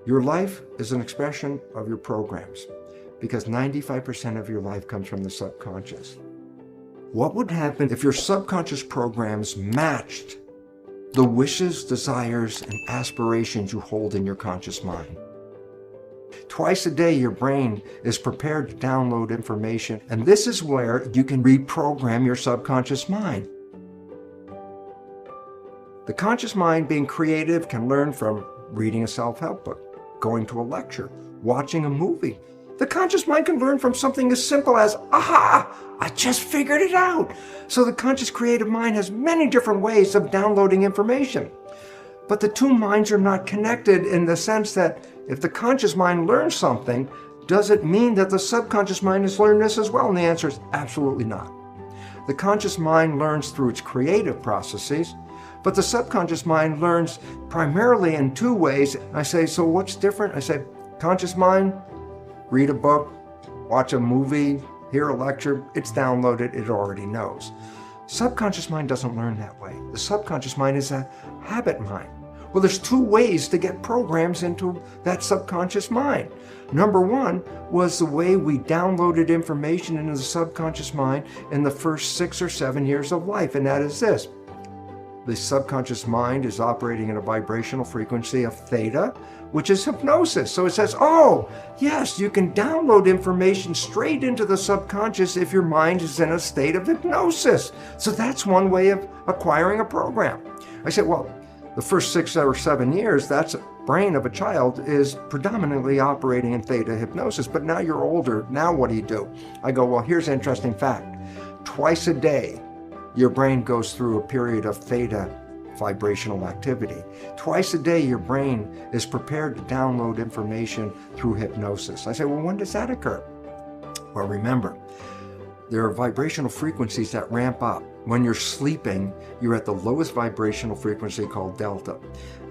Your life is an expression of your programs because 95% of your life comes from the subconscious. What would happen if your subconscious programs matched the wishes, desires, and aspirations you hold in your conscious mind? Twice a day, your brain is prepared to download information, and this is where you can reprogram your subconscious mind. The conscious mind, being creative, can learn from reading a self-help book, going to a lecture, watching a movie. The conscious mind can learn from something as simple as, aha, I just figured it out. So the conscious creative mind has many different ways of downloading information. But the two minds are not connected in the sense that if the conscious mind learns something, does it mean that the subconscious mind has learned this as well? And the answer is absolutely not. The conscious mind learns through its creative processes, but the subconscious mind learns primarily in two ways. I say, so what's different? I say, conscious mind, read a book, watch a movie, hear a lecture, it's downloaded, it already knows. Subconscious mind doesn't learn that way. The subconscious mind is a habit mind. Well, there's two ways to get programs into that subconscious mind. Number one was the way we downloaded information into the subconscious mind in the first 6 or 7 years of life, and that is this. The subconscious mind is operating at a vibrational frequency of theta, which is hypnosis. So it says, oh, yes, you can download information straight into the subconscious if your mind is in a state of hypnosis. So that's one way of acquiring a program. I said, well, the first 6 or 7 years, that's brain of a child is predominantly operating in theta hypnosis. But now you're older. Now what do? I go, well, here's an interesting fact. Twice a day, your brain goes through a period of theta vibrational activity. Twice a day, your brain is prepared to download information through hypnosis. I say, well, when does that occur? Well, remember, there are vibrational frequencies that ramp up. When you're sleeping, you're at the lowest vibrational frequency called delta.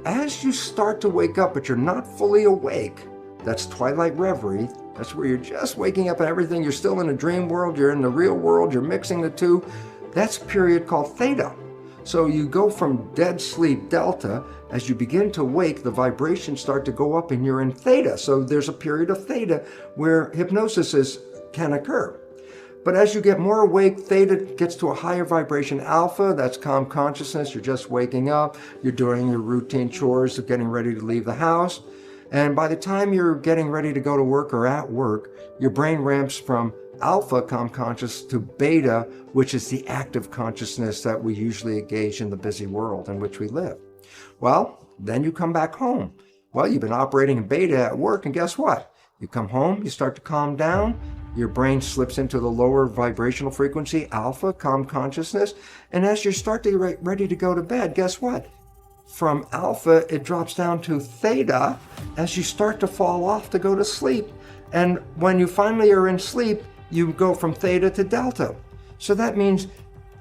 As you start to wake up, but you're not fully awake, that's twilight reverie. That's where you're just waking up and everything. You're still in a dream world. You're in the real world. You're mixing the two. That's a period called theta. So you go from dead sleep, delta, as you begin to wake, the vibrations start to go up and you're in theta. So there's a period of theta where hypnosis can occur. But as you get more awake, theta gets to a higher vibration. Alpha, that's calm consciousness. You're just waking up. You're doing your routine chores of getting ready to leave the house. And by the time you're getting ready to go to work or at work, your brain ramps from alpha, calm conscious, to beta, which is the active consciousness that we usually engage in the busy world in which we live. Well, then you come back home. Well, you've been operating in beta at work, and guess what? You come home, you start to calm down, your brain slips into the lower vibrational frequency, alpha, calm consciousness, and as you start to get ready to go to bed, guess what? From alpha, it drops down to theta as you start to fall off to go to sleep. And when you finally are in sleep, you go from theta to delta. So that means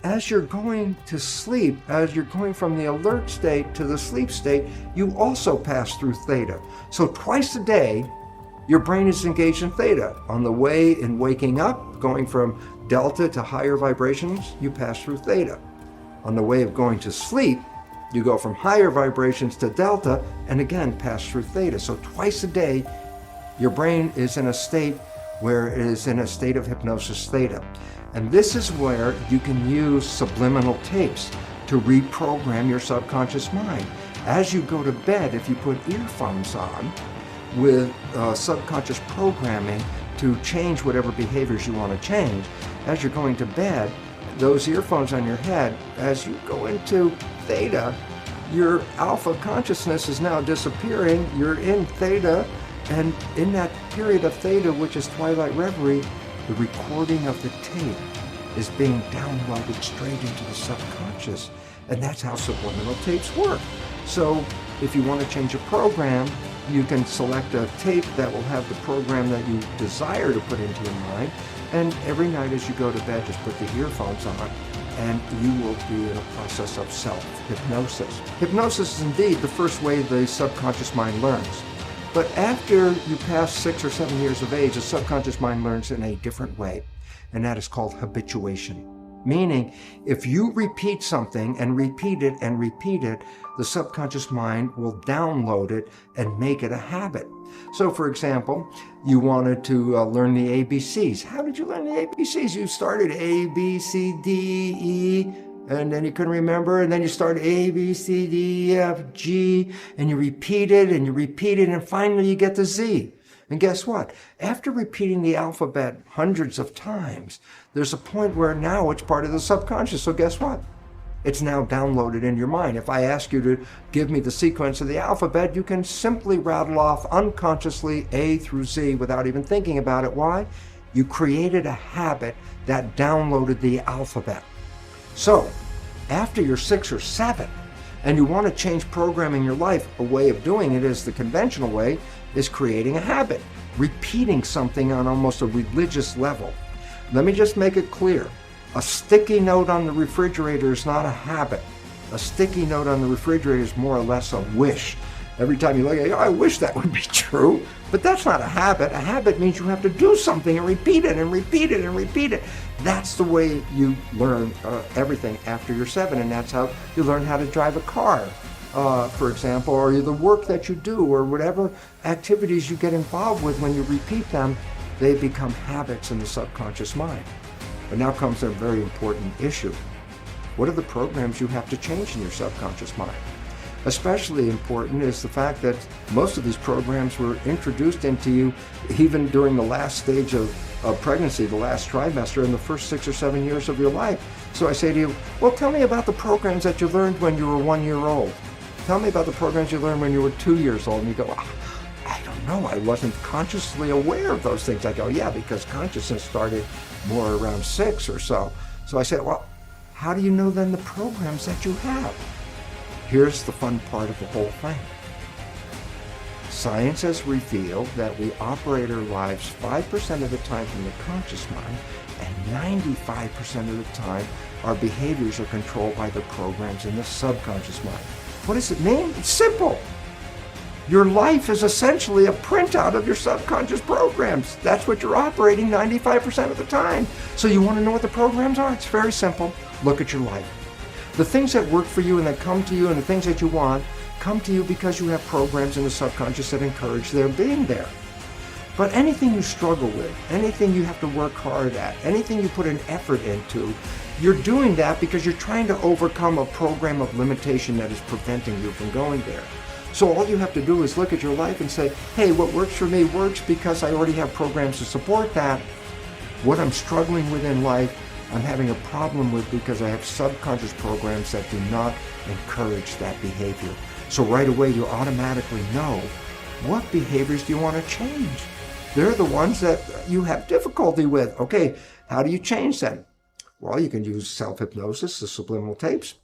as you're going to sleep, as you're going from the alert state to the sleep state, you also pass through theta. So twice a day, your brain is engaged in theta. On the way in waking up, going from delta to higher vibrations, you pass through theta. On the way of going to sleep, you go from higher vibrations to delta and again pass through theta. So twice a day, your brain is in a state where it is in a state of hypnosis theta. And this is where you can use subliminal tapes to reprogram your subconscious mind. As you go to bed, if you put earphones on with subconscious programming to change whatever behaviors you want to change, as you're going to bed, those earphones on your head, as you go into theta, your alpha consciousness is now disappearing. You're in theta. And in that period of theta, which is twilight reverie, the recording of the tape is being downloaded straight into the subconscious. And that's how subliminal tapes work. So if you want to change a program, you can select a tape that will have the program that you desire to put into your mind. And every night as you go to bed, just put the earphones on and you will be in a process of self-hypnosis. Hypnosis is indeed the first way the subconscious mind learns. But after you pass 6 or 7 years of age, the subconscious mind learns in a different way, and that is called habituation. Meaning, if you repeat something and repeat it and repeat it, the subconscious mind will download it and make it a habit. So, for example, you wanted to learn the ABCs. How did you learn the ABCs? You started A, B, C, D, E, and then you couldn't remember, and then you started A, B, C, D, E, F, G, and you repeat it, and finally you get to Z. And guess what? After repeating the alphabet hundreds of times, there's a point where now it's part of the subconscious. So guess what? It's now downloaded in your mind. If I ask you to give me the sequence of the alphabet, you can simply rattle off unconsciously A through Z without even thinking about it. Why? You created a habit that downloaded the alphabet. So, after you're 6 or 7, and you want to change programming your life, a way of doing it is the conventional way, is creating a habit, repeating something on almost a religious level. Let me just make it clear. A sticky note on the refrigerator is not a habit. A sticky note on the refrigerator is more or less a wish. Every time you look at it, I wish that would be true. But that's not a habit. A habit means you have to do something and repeat it and repeat it and repeat it. That's the way you learn everything after you're 7, and that's how you learn how to drive a car, for example, or the work that you do, or whatever activities you get involved with. When you repeat them, they become habits in the subconscious mind. But now comes a very important issue. What are the programs you have to change in your subconscious mind? Especially important is the fact that most of these programs were introduced into you even during the last stage of pregnancy, the last trimester, in the first 6 or 7 years of your life. So I say to you, well, tell me about the programs that you learned when you were 1 year old. Tell me about the programs you learned when you were 2 years old. And you go, I don't know, I wasn't consciously aware of those things. I go, yeah, because consciousness started more around 6 or so. So I said, well, how do you know then the programs that you have? Here's the fun part of the whole thing. Science has revealed that we operate our lives 5% of the time from the conscious mind, and 95% of the time our behaviors are controlled by the programs in the subconscious mind. What does it mean? It's simple. Your life is essentially a printout of your subconscious programs. That's what you're operating 95% of the time. So you want to know what the programs are? It's very simple. Look at your life. The things that work for you and that come to you and the things that you want come to you because you have programs in the subconscious that encourage their being there. But anything you struggle with, anything you have to work hard at, anything you put an effort into, you're doing that because you're trying to overcome a program of limitation that is preventing you from going there. So all you have to do is look at your life and say, hey, what works for me works because I already have programs to support that. What I'm struggling with in life, I'm having a problem with because I have subconscious programs that do not encourage that behavior. So right away you automatically know what behaviors do you want to change. They're the ones that you have difficulty with. Okay, how do you change them? Well, you can use self-hypnosis, the subliminal tapes.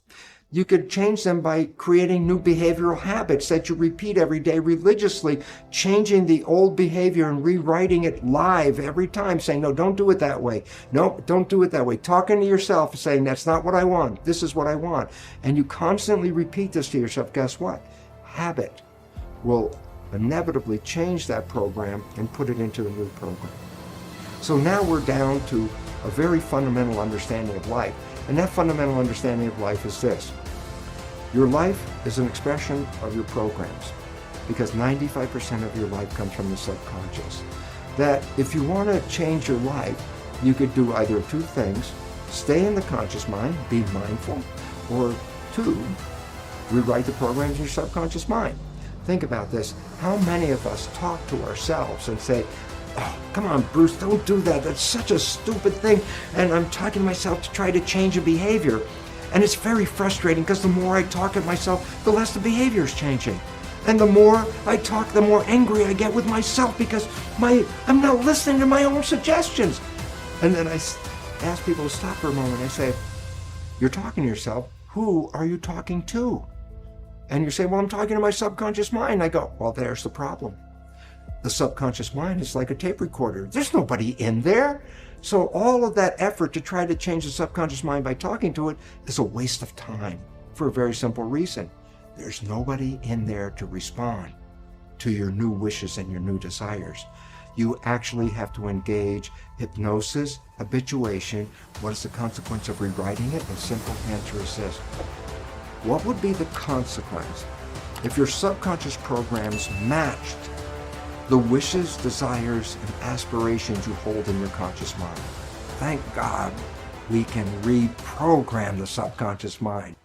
You could change them by creating new behavioral habits that you repeat every day religiously, changing the old behavior and rewriting it live every time, saying, no, don't do it that way. No, don't do it that way. Talking to yourself and saying, that's not what I want. This is what I want. And you constantly repeat this to yourself. Guess what? Habit will inevitably change that program and put it into a new program. So now we're down to a very fundamental understanding of life. And that fundamental understanding of life is this. Your life is an expression of your programs because 95% of your life comes from the subconscious. That if you want to change your life, you could do either 2 things. Stay in the conscious mind, be mindful, or 2, rewrite the programs in your subconscious mind. Think about this. How many of us talk to ourselves and say, oh, come on, Bruce, don't do that. That's such a stupid thing. And I'm talking to myself to try to change a behavior. And it's very frustrating because the more I talk at myself, the less the behavior is changing. And the more I talk, the more angry I get with myself because I'm not listening to my own suggestions. And then I ask people to stop for a moment. I say, you're talking to yourself. Who are you talking to? And you say, well, I'm talking to my subconscious mind. I go, well, there's the problem. The subconscious mind is like a tape recorder. There's nobody in there. So all of that effort to try to change the subconscious mind by talking to it is a waste of time for a very simple reason. There's nobody in there to respond to your new wishes and your new desires. You actually have to engage hypnosis, habituation. What is the consequence of rewriting it? A simple answer is this. What would be the consequence if your subconscious programs matched the wishes, desires, and aspirations you hold in your conscious mind? Thank God we can reprogram the subconscious mind.